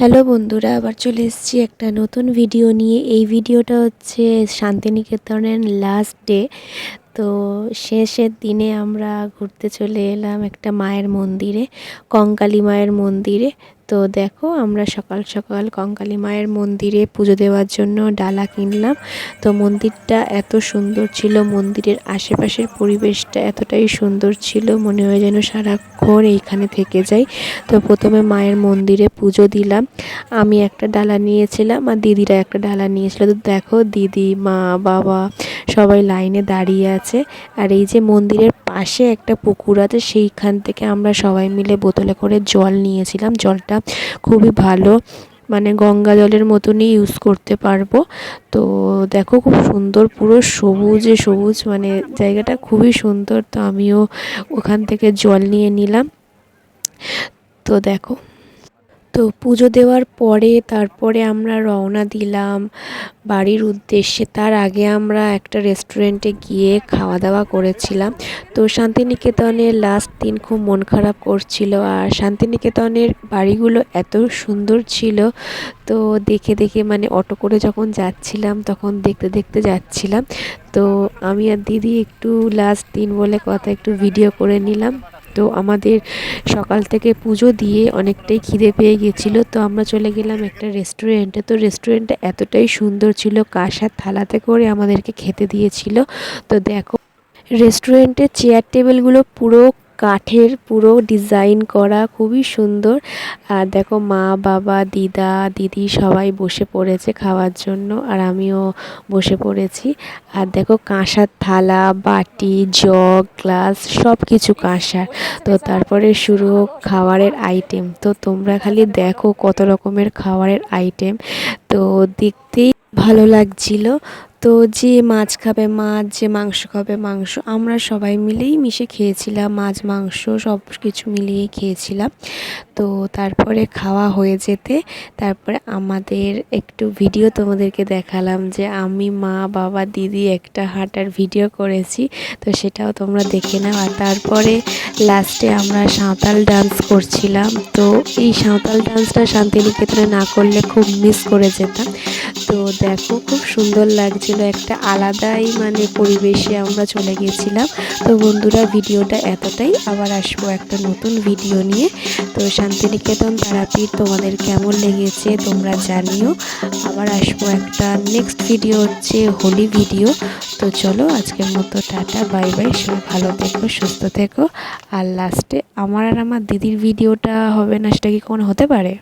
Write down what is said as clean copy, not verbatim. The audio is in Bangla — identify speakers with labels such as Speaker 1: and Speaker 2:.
Speaker 1: হ্যালো বন্ধুরা, আবার চলে এসেছি একটা নতুন ভিডিও নিয়ে। এই ভিডিওটা হচ্ছে শান্তিনিকেতনের লাস্ট ডে। তো শেষের দিনে আমরা ঘুরতে চলে এলাম একটা মায়ের মন্দিরে, কঙ্কালী মায়ের মন্দিরে। তো দেখো, আমরা সকাল সকাল কঙ্কালী মায়ের মন্দিরে পুজো দেওয়ার জন্য ডালা কিনলাম। তো মন্দিরটা এত সুন্দর ছিল, মন্দিরের আশেপাশের পরিবেশটা এতটাই সুন্দর ছিল, মনে হয় যেন সারাক্ষণ এইখানে থেকে যাই। তো প্রথমে মায়ের মন্দিরে পুজো দিলাম। আমি একটা ডালা নিয়েছিলাম আর দিদিরা একটা ডালা নিয়েছিল। তো দেখো, দিদি, মা, বাবা সবাই লাইনে দাঁড়িয়ে আছে। আর এই যে মন্দিরের পাশে একটা পুকুর আছে, সেইখান থেকে আমরা সবাই মিলে বোতলে করে জল নিয়েছিলাম। জলটা খুবই ভালো, মানে গঙ্গা জলের মতনই ইউজ করতে পারবো। তো দেখো, খুব সুন্দর, পুরো সবুজে সবুজ, মানে জায়গাটা খুবই সুন্দর। তো আমিও ওখান থেকে জল নিয়ে নিলাম। তো দেখো, তো পুজো দেওয়ার পরে তারপরে আমরা রওনা দিলাম বাড়ির উদ্দেশ্যে। তার আগে আমরা একটা রেস্টুরেন্টে গিয়ে খাওয়া দাওয়া করেছিলাম। তো শান্তিনিকেতনের লাস্ট দিন খুব মন খারাপ করছিল, আর শান্তিনিকেতনের বাড়িগুলো এত সুন্দর ছিল। তো দেখে দেখে, মানে অটো করে যখন যাচ্ছিলাম তখন দেখতে দেখতে যাচ্ছিলাম। তো আমি আর দিদি একটু লাস্ট দিন বলে কথা একটু ভিডিও করে নিলাম। তো আমাদের সকাল থেকে পুজো দিয়ে অনেকটাই খিদে পেয়ে গেছিলো। তো আমরা চলে গেলাম একটা রেস্টুরেন্টে। তো রেস্টুরেন্টটা এতটাই সুন্দর ছিল, কাঁসার থালাতে করে আমাদেরকে খেতে দিয়েছিল। তো দেখো, রেস্টুরেন্টের চেয়ার টেবিলগুলো পুরো কাঠের, পুরো ডিজাইন করা, খুবই সুন্দর। আর দেখো, মা, বাবা, দিদা, দিদি সবাই বসে পড়েছে খাওয়ার জন্য, আর আমিও বসে পড়েছি। আর দেখো, কাঁসার থালা, বাটি, জগ, গ্লাস সব কিছু কাঁসার। তো তারপরে শুরু খাবারের আইটেম। তো তোমরা খালি দেখো কত রকমের খাবারের আইটেম। তো দেখতেই ভালো লাগছিল। তো যে মাছ খাবে মাছ, যে মাংস খাবে মাংস, আমরা সবাই মিলেই মিশে খেয়েছিলাম, মাছ মাংস সব কিছু মিলিয়েই খেয়েছিলাম। তো তারপরে খাওয়া হয়ে যেতে তারপরে আমাদের একটু ভিডিও তোমাদেরকে দেখালাম, যে আমি, মা, বাবা, দিদি একটা হাঁটার ভিডিও করেছি। তো সেটাও তোমরা দেখে নাও। আর তারপরে লাস্টে আমরা সাঁওতাল ডান্স করছিলাম। তো এই সাঁওতাল ডান্সটা শান্তিনিকেতনে না করলে খুব মিস করে যেতাম। তো দেখো, খুব সুন্দর লাগছিল, একটা আলাদাই মানে পরিবেশে আমরা চলে গেছিলাম। তো বন্ধুরা, ভিডিওটা এতটাই। আবার আসবো একটা নতুন ভিডিও নিয়ে। তো শান্তিনিকেতন তারাপীঠ তোমাদের কেমন লেগেছে তোমরা জানিও। আবার আসবো একটা নেক্সট ভিডিও, হচ্ছে হোলি ভিডিও। তো চলো, আজকের মতো টাটা, বাই বাই। সবাই ভালো থেকো, সুস্থ থেকো। আর লাস্টে আমার আর আমার দিদির ভিডিওটা হবে না, সেটা কি কোনো হতে পারে?